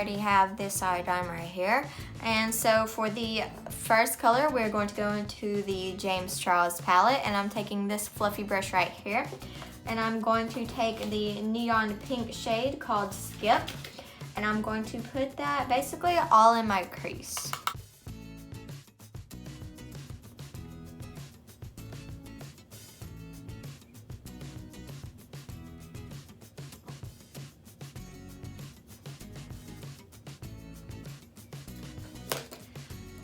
already have this side done right here. And so for the first color, we're going to go into the James Charles palette, and I'm taking this fluffy brush right here. And I'm going to take the neon pink shade called Skip, and I'm going to put that basically all in my crease.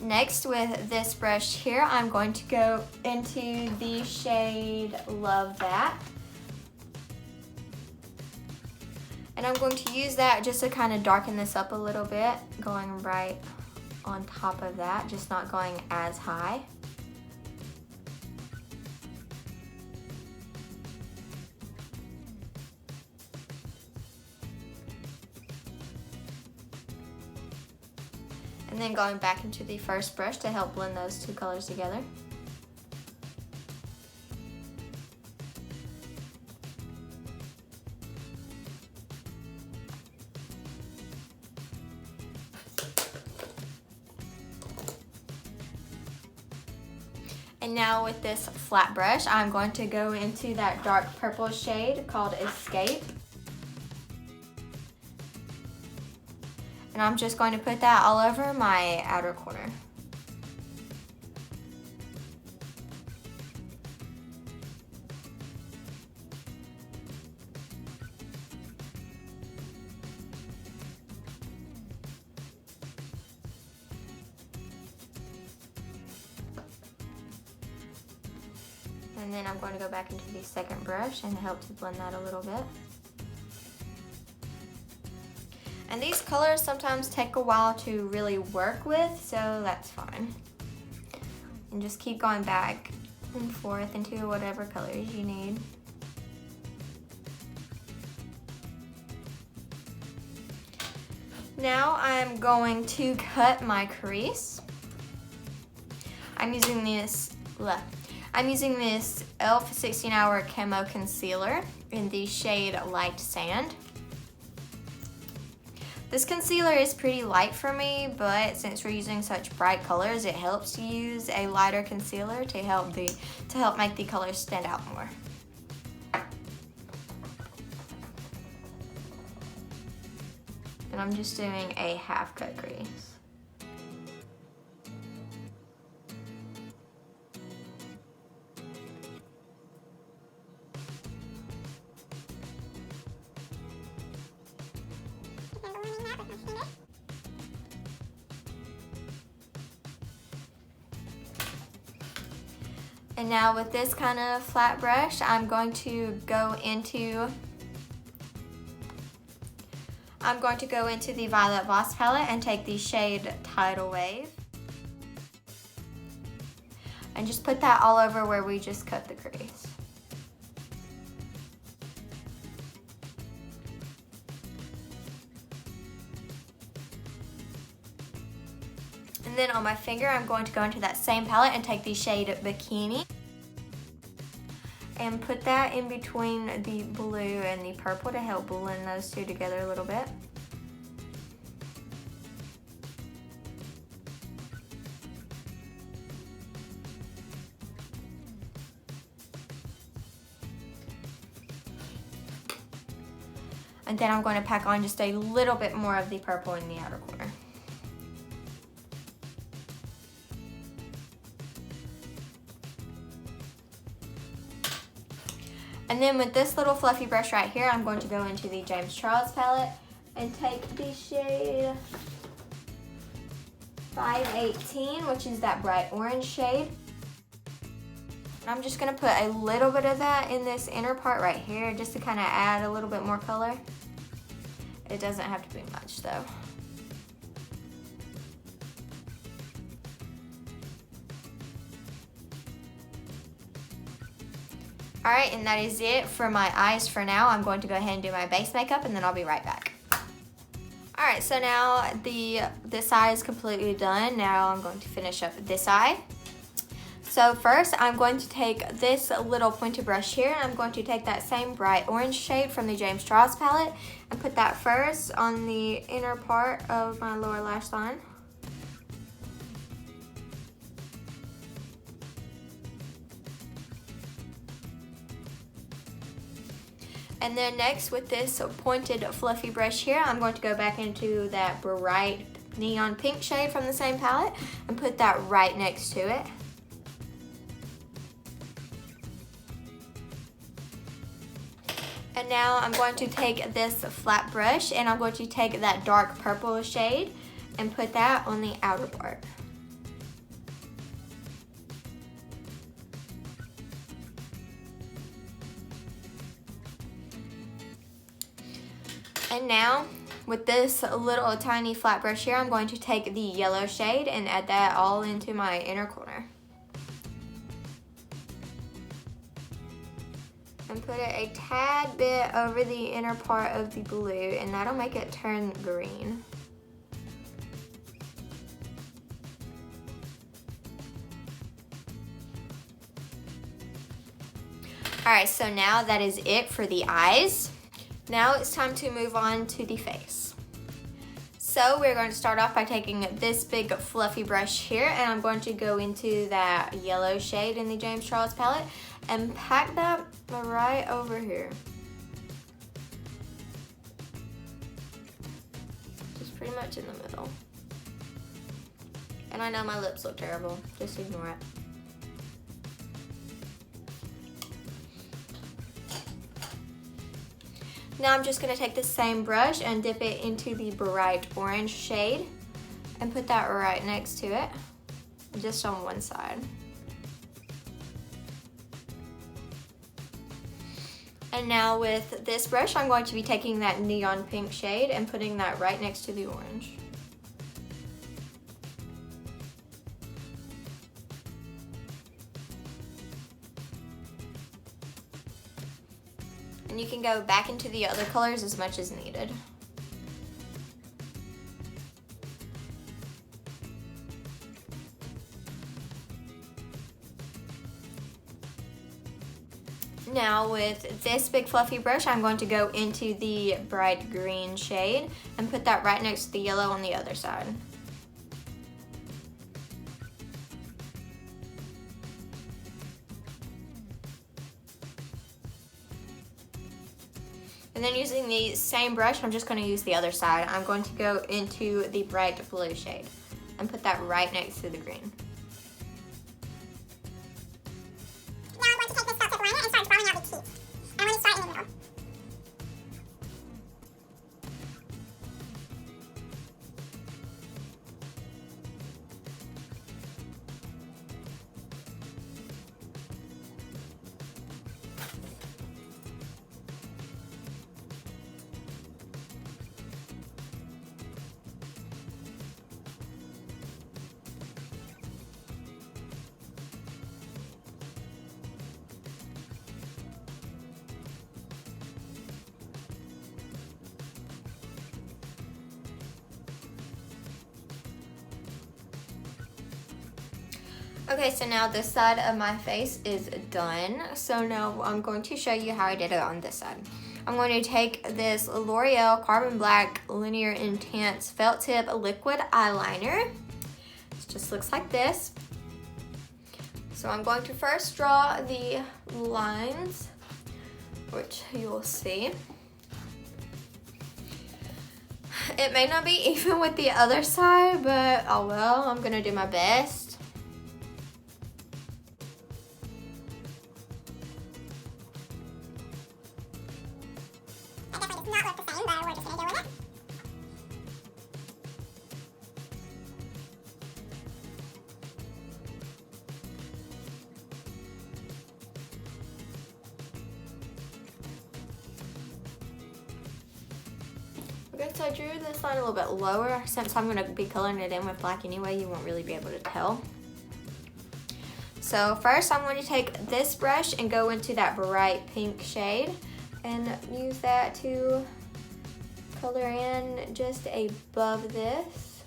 Next, with this brush here, I'm going to go into the shade Love That. And I'm going to use that just to kind of darken this up a little bit, going right on top of that, just not going as high. And then going back into the first brush to help blend those two colors together. And now with this flat brush, I'm going to go into that dark purple shade called Escape. And I'm just going to put that all over my outer corner. And then I'm going to go back into the second brush and help to blend that a little bit. And these colors sometimes take a while to really work with, so that's fine. And just keep going back and forth into whatever colors you need. Now I'm going to cut my crease. I'm using this e.l.f. 16-Hour Camo Concealer in the shade Light Sand. This concealer is pretty light for me, but since we're using such bright colors, it helps to use a lighter concealer to help make the colors stand out more. And I'm just doing a half cut crease. And now with this kind of flat brush, I'm going to go into the Violet Voss palette and take the shade Tidal Wave. And just put that all over where we just cut the crease. And then on my finger, I'm going to go into that same palette and take the shade Bikini and put that in between the blue and the purple to help blend those two together a little bit. And then I'm going to pack on just a little bit more of the purple in the outer corner. And then with this little fluffy brush right here, I'm going to go into the James Charles palette and take the shade 518, which is that bright orange shade. And I'm just gonna put a little bit of that in this inner part right here just to kind of add a little bit more color. It doesn't have to be much though. Alright, and that is it for my eyes for now. I'm going to go ahead and do my base makeup and then I'll be right back. Alright, so now this eye is completely done. Now I'm going to finish up this eye. So first I'm going to take this little pointed brush here, and I'm going to take that same bright orange shade from the James Charles palette and put that first on the inner part of my lower lash line. And then next, with this pointed fluffy brush here, I'm going to go back into that bright neon pink shade from the same palette and put that right next to it. And now I'm going to take this flat brush and I'm going to take that dark purple shade and put that on the outer part. And now, with this little tiny flat brush here, I'm going to take the yellow shade and add that all into my inner corner. And put it a tad bit over the inner part of the blue, and that'll make it turn green. Alright, so now that is it for the eyes. Now it's time to move on to the face. So we're going to start off by taking this big fluffy brush here, and I'm going to go into that yellow shade in the James Charles palette and pack that right over here. Just pretty much in the middle. And I know my lips look terrible, just ignore it. Now I'm just going to take the same brush and dip it into the bright orange shade and put that right next to it, just on one side. And now with this brush, I'm going to be taking that neon pink shade and putting that right next to the orange. And you can go back into the other colors as much as needed. Now with this big fluffy brush, I'm going to go into the bright green shade and put that right next to the yellow on the other side. And then using the same brush, I'm just going to use the other side. I'm going to go into the bright blue shade and put that right next to the green. Now I'm going to take this felt tip liner and start drawing out the teeth. I'm going to start in the middle. Okay, so now this side of my face is done. So now I'm going to show you how I did it on this side. I'm going to take this L'Oreal Carbon Black Linear Intense Felt Tip Liquid Eyeliner. It just looks like this. So I'm going to first draw the lines, which you'll see. It may not be even with the other side, but oh well, I'm gonna do my best. Okay, so I drew this line a little bit lower. Since I'm going to be coloring it in with black anyway, you won't really be able to tell. So first I'm going to take this brush and go into that bright pink shade and use that to color in just above this.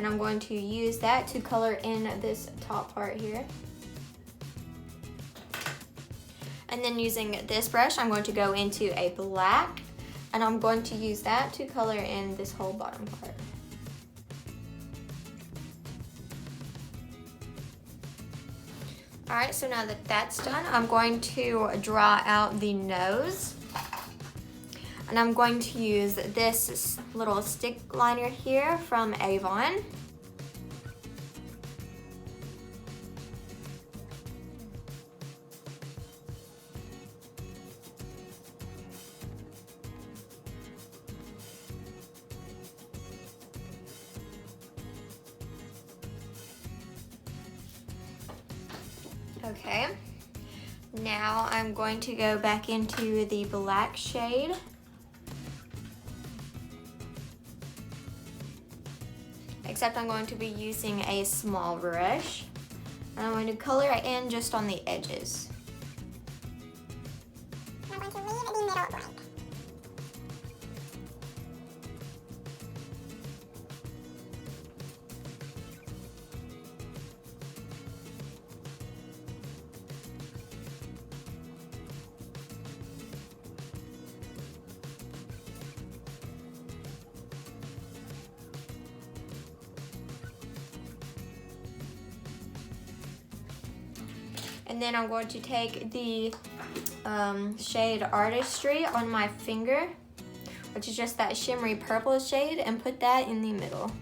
and I'm going to use that to color in this top part here. And then using this brush, I'm going to go into a black, and I'm going to use that to color in this whole bottom part. All right, so now that that's done, I'm going to draw out the nose. And I'm going to use this little stick liner here from Avon. Okay, now I'm going to go back into the black shade. Except I'm going to be using a small brush. And I'm going to color it in just on the edges. I'm going to leave the middle blank. And then I'm going to take the shade Artistry on my finger, which is just that shimmery purple shade, and put that in the middle.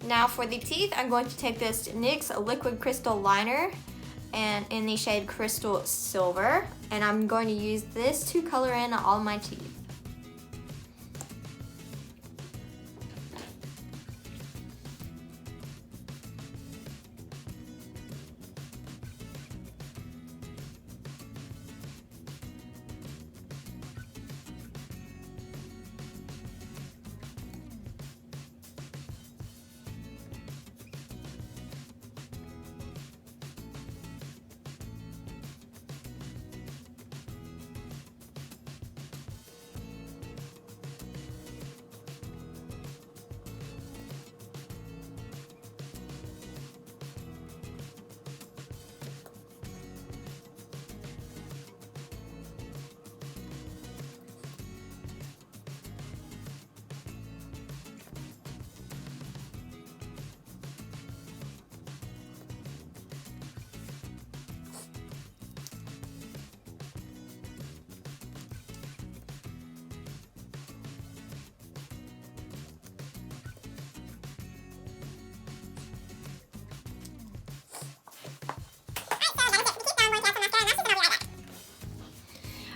Now for the teeth, I'm going to take this NYX Liquid Crystal Liner and in the shade Crystal Silver, and I'm going to use this to color in all my teeth.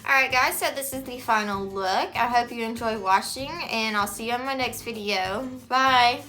Alright guys, so this is the final look. I hope you enjoy watching, and I'll see you on my next video. Bye!